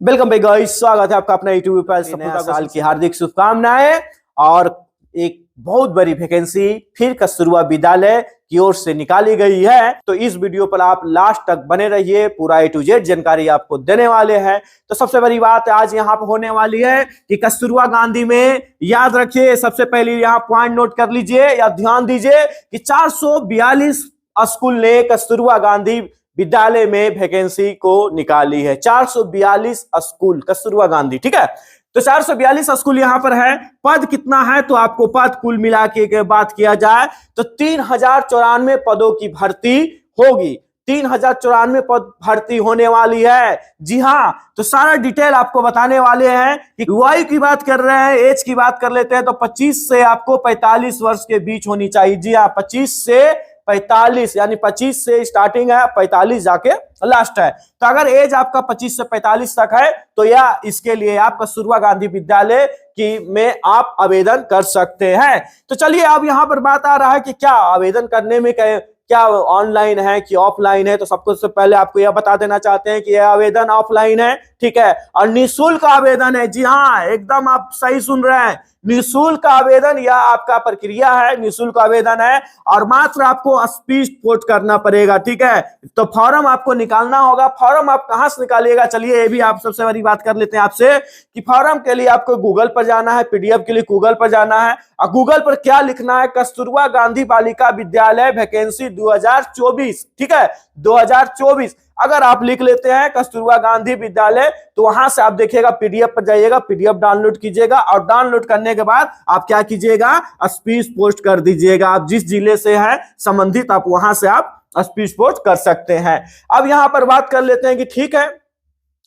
Welcome भाई guys, स्वागत है आपका अपना यूट्यूब पर। नया साल की हार्दिक शुभकामनाएं। और एक बहुत बड़ी वैकेंसी फिर कस्तूरबा विद्यालय की ओर से निकाली गई है। तो इस वीडियो पर आप लास्ट तक बने रहिए, पूरा A to Z जानकारी आपको देने वाले हैं। तो सबसे बड़ी बात आज यहाँ पर होने वाली है कि कस्तूरबा गांधी में याद रखिए, सबसे पहले यहाँ पॉइंट नोट कर लीजिए या ध्यान दीजिए कि 442 स्कूल ने कस्तूरबा गांधी विद्यालय में वैकेंसी को निकाली है। 442 स्कूल कस्तूरबा गांधी, ठीक है। तो 442 स्कूल यहां पर है। पद कितना है तो आपको पद कुल मिला के बात किया जाए तो 3094 पदों की भर्ती होगी। 3094 पद भर्ती होने वाली है। जी हाँ, तो सारा डिटेल आपको बताने वाले हैं कि आयु की बात कर रहे हैं, एज की बात कर लेते हैं तो 25 से आपको 45 वर्ष के बीच होनी चाहिए। जी हाँ, 25 से 45 यानी 25 से स्टार्टिंग है, 45 जाके लास्ट है। तो अगर एज आपका 25 से 45 तक है तो यह इसके लिए आप कस्तूरबा गांधी विद्यालय की में आप आवेदन कर सकते हैं। तो चलिए अब यहाँ पर बात आ रहा है कि क्या आवेदन करने में क्या ऑनलाइन है कि ऑफलाइन है। तो सबसे पहले आपको यह बता देना चाहते हैं कि यह आवेदन ऑफलाइन है, ठीक है, और निःशुल्क आवेदन है। जी हाँ, एकदम आप सही सुन रहे हैं, निःशुल्क आवेदन यह आपका प्रक्रिया है, निःशुल्क आवेदन है और मात्र आपको स्पीड पोस्ट करना पड़ेगा, ठीक है। तो फॉर्म आपको निकालना होगा। फॉर्म आप कहां से निकालिएगा, चलिए ये भी आप सबसे बड़ी बात कर लेते हैं आपसे कि फॉर्म के लिए आपको गूगल पर जाना है, पीडीएफ के लिए गूगल पर जाना है और गूगल पर क्या लिखना है, कस्तूरबा गांधी बालिका विद्यालय वैकेंसी 2024, ठीक है, 2024 अगर आप लिख लेते हैं कस्तूरबा गांधी विद्यालय तो वहां से आप देखिएगा पीडीएफ पर जाइएगा, पीडीएफ डाउनलोड कीजिएगा और डाउनलोड करने के बाद आप क्या कीजिएगा, स्पीड पोस्ट कर दीजिएगा। आप जिस जिले से है संबंधित आप वहां से आप स्पीड पोस्ट कर सकते हैं। अब यहां पर बात कर लेते हैं कि ठीक है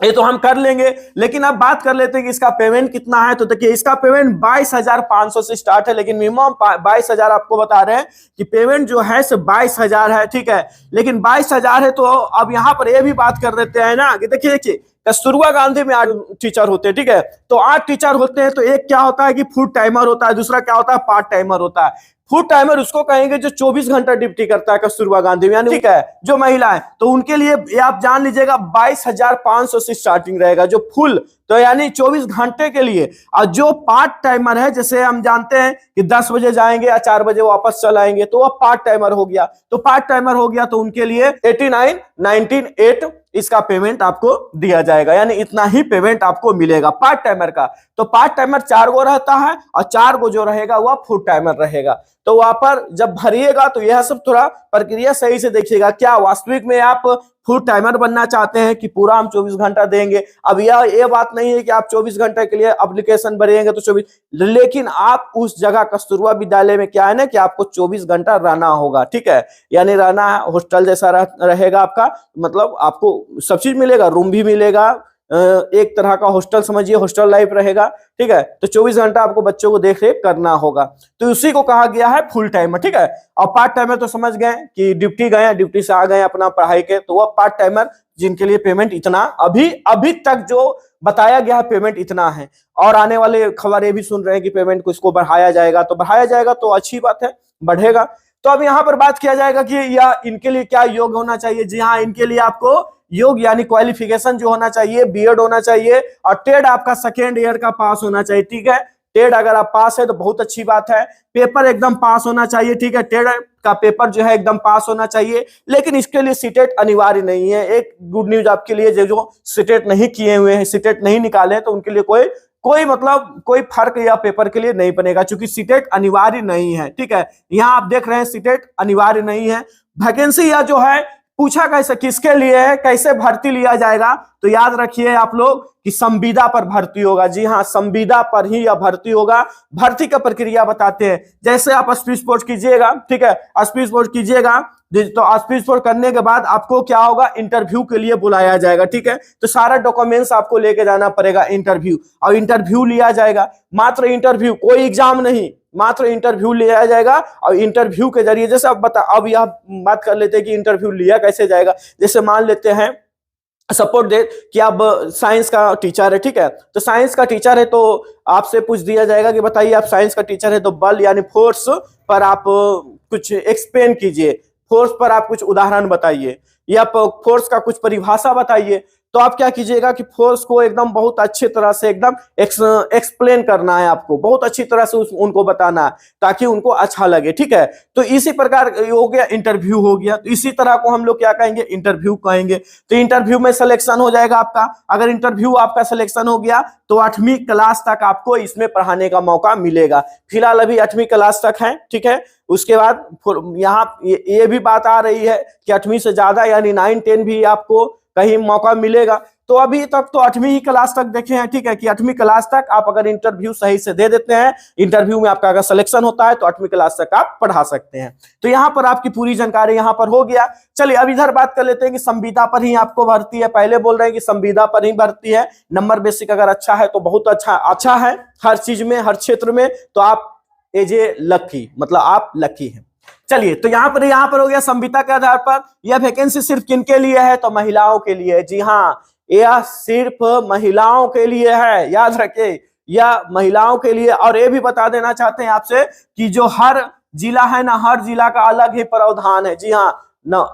ये तो हम कर लेंगे, लेकिन अब बात कर लेते हैं कि इसका पेमेंट कितना है। तो देखिए इसका पेमेंट 22,500 से स्टार्ट है, लेकिन मिनिमम 22,000 आपको बता रहे हैं कि पेमेंट जो है सिर्फ 22,000 है, ठीक है। लेकिन 22,000 है तो अब यहाँ पर ये भी बात कर देते हैं ना कि देखिए कस्तूरबा गांधी में 8 टीचर होते हैं, ठीक है। तो 8 टीचर होते हैं तो एक क्या होता है कि फुल टाइमर होता है, दूसरा क्या होता है पार्ट टाइमर होता है। फुल टाइमर उसको कहेंगे जो 24 घंटा ड्यूटी करता है कस्तूरबा गांधी में, यानी ठीक है जो महिला है। तो उनके लिए आप जान लीजिएगा 22,500 से स्टार्टिंग रहेगा जो फुल, तो यानी 24 घंटे के लिए। और जो पार्ट टाइमर है, जैसे हम जानते हैं कि 10 बजे जाएंगे या 4 बजे वापस चल आएंगे तो वह पार्ट टाइमर हो गया। तो पार्ट टाइमर हो गया तो उनके लिए 89,19,8 इसका पेमेंट आपको दिया जाएगा, यानी इतना ही पेमेंट आपको मिलेगा पार्ट टाइमर का। तो पार्ट टाइमर 4 गो रहता है और 4 गो जो रहेगा वह फुल टाइमर रहेगा। तो वहां पर जब भरिएगा तो यह सब थोड़ा प्रक्रिया सही से देखिएगा, क्या वास्तविक में आप फुल टाइमर बनना चाहते हैं कि पूरा हम 24 घंटा देंगे। अब ये बात नहीं है कि आप 24 घंटे के लिए एप्लीकेशन भरेंगे तो 24, लेकिन आप उस जगह कस्तूरबा विद्यालय में क्या है ना कि आपको 24 घंटा रहना होगा, ठीक है, यानी रहना है, हॉस्टल जैसा रहेगा आपका, मतलब आपको सब चीज मिलेगा, रूम भी मिलेगा, एक तरह का हॉस्टल समझिए, हॉस्टल लाइफ रहेगा, ठीक है। तो 24 घंटा आपको बच्चों को देख रेख करना होगा, तो उसी को कहा गया है फुल टाइमर, ठीक है। और पार्ट टाइमर तो समझ गए कि ड्यूटी गए, ड्यूटी से आ गए अपना पढ़ाई के, तो वह पार्ट टाइमर जिनके लिए पेमेंट इतना अभी तक जो बताया गया है पेमेंट इतना है। और आने वाले खबर ये भी सुन रहे हैं कि पेमेंट को इसको बढ़ाया जाएगा, तो बढ़ाया जाएगा तो अच्छी बात है, बढ़ेगा। तो अब यहाँ पर बात किया जाएगा कि या इनके लिए क्या योग्य होना चाहिए। जी हाँ, इनके लिए आपको योग यानी क्वालिफिकेशन जो होना चाहिए बीएड होना चाहिए और टेड आपका सेकेंड ईयर का पास होना चाहिए, ठीक है। टेड अगर आप पास है तो बहुत अच्छी बात है, पेपर एकदम पास होना चाहिए, ठीक है। टेड का पेपर जो है एकदम पास होना चाहिए, लेकिन इसके लिए सीटेट अनिवार्य नहीं है। एक गुड न्यूज आपके लिए, जो सीटेट नहीं किए हुए हैं, सीटेट नहीं निकाले हैं, तो उनके लिए कोई मतलब कोई फर्क या पेपर के लिए नहीं बनेगा, क्योंकि सीटेट अनिवार्य नहीं है, ठीक है। यहाँ आप देख रहे हैं सीटेट अनिवार्य नहीं है। वैकेंसी या जो है पूछा कैसे किसके लिए है, कैसे भर्ती लिया जाएगा, तो याद रखिए आप लोग कि संविदा पर भर्ती होगा। जी हाँ, संविदा पर ही यह भर्ती होगा। भर्ती का प्रक्रिया बताते हैं, जैसे आप स्पीड पोस्ट कीजिएगा, ठीक है, स्पीड पोस्ट कीजिएगा तो स्पीड पोस्ट करने के बाद आपको क्या होगा, इंटरव्यू के लिए बुलाया जाएगा, ठीक है। तो सारा डॉक्यूमेंट्स आपको लेके जाना पड़ेगा इंटरव्यू, और इंटरव्यू लिया जाएगा, मात्र इंटरव्यू, कोई एग्जाम नहीं, मात्र इंटरव्यू लिया जाएगा। और इंटरव्यू के जरिए जैसे अब यह बात कर लेते हैं कि इंटरव्यू लिया कैसे जाएगा। जैसे मान लेते हैं सपोर्ट दे कि आप साइंस का टीचर है, ठीक है, तो साइंस का टीचर है तो आपसे पूछ दिया जाएगा कि बताइए आप साइंस का टीचर है तो बल यानी फोर्स पर आप कुछ एक्सप्लेन कीजिए, फोर्स पर आप कुछ उदाहरण बताइए या फोर्स का कुछ परिभाषा बताइए। तो आप क्या कीजिएगा कि फोर्स को एकदम बहुत अच्छी तरह से एकदम एक्सप्लेन करना है, आपको बहुत अच्छी तरह से उनको बताना है ताकि उनको अच्छा लगे, ठीक है। तो इसी प्रकार हो गया, इंटरव्यू हो गया, तो इसी तरह को हम लोग क्या कहेंगे, इंटरव्यू कहेंगे। तो इंटरव्यू में सिलेक्शन हो जाएगा आपका। अगर इंटरव्यू आपका सिलेक्शन हो गया तो 8वीं क्लास तक आपको इसमें पढ़ाने का मौका मिलेगा। फिलहाल अभी 8वीं क्लास तक है, ठीक है। उसके बाद यहाँ ये भी बात आ रही है कि 8वीं से ज्यादा यानी 9, 10 भी आपको कहीं मौका मिलेगा। तो अभी तक तो 8वीं ही क्लास तक देखे हैं, ठीक है, कि 8वीं क्लास तक आप अगर इंटरव्यू सही से दे देते हैं, इंटरव्यू में आपका अगर सिलेक्शन होता है तो 8वीं क्लास तक आप पढ़ा सकते हैं। तो यहाँ पर आपकी पूरी जानकारी यहाँ पर हो गया। चलिए अब इधर बात कर लेते हैं कि संविदा पर ही आपको भर्ती है। पहले बोल रहे हैं कि संविदा पर ही भर्ती है, नंबर बेसिक अगर अच्छा है तो बहुत अच्छा है हर चीज में, हर क्षेत्र में, तो आप एज ए लकी, मतलब आप लकी हैं। चलिए तो यहाँ पर हो गया संविदा के आधार पर। यह वैकेंसी सिर्फ किनके लिए है, तो महिलाओं के लिए। जी हाँ, यह सिर्फ महिलाओं के लिए है, याद रखिए, यह महिलाओं के लिए। और ये भी बता देना चाहते हैं आपसे कि जो हर जिला है ना, हर जिला का अलग ही प्रावधान है। जी हाँ,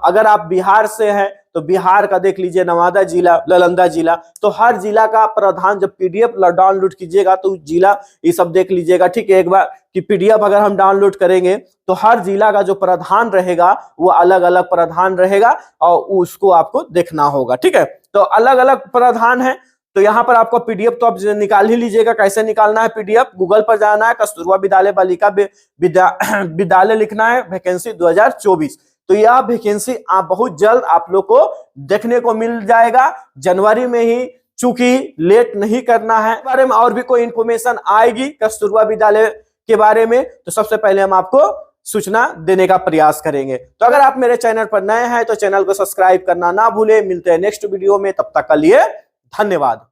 अगर आप बिहार से हैं तो बिहार का देख लीजिए, नवादा जिला, नालंदा जिला, तो हर जिला का प्रावधान जब पीडीएफ डाउनलोड कीजिएगा तो जिला ये सब देख लीजिएगा, ठीक है। एक बार कि पीडीएफ अगर हम डाउनलोड करेंगे तो हर जिला का जो प्रावधान रहेगा वो अलग अलग प्रावधान रहेगा और उसको आपको देखना होगा, ठीक है। तो अलग अलग प्रावधान है। तो यहाँ पर आपको पीडीएफ तो आप निकाल ही लीजिएगा। कैसे निकालना है पीडीएफ, गूगल पर जाना है, कस्तूरबा विद्यालय बालिका विद्यालय लिखना है, वैकेंसी 2024। तो यह वैकेंसी आप बहुत जल्द आप लोग को देखने को मिल जाएगा, जनवरी में ही, चूंकि लेट नहीं करना है। बारे में और भी कोई इंफॉर्मेशन आएगी कस्तूरबा विद्यालय के बारे में तो सबसे पहले हम आपको सूचना देने का प्रयास करेंगे। तो अगर आप मेरे चैनल पर नए हैं तो चैनल को सब्सक्राइब करना ना भूलें। मिलते हैं नेक्स्ट वीडियो में, तब तक के लिए धन्यवाद।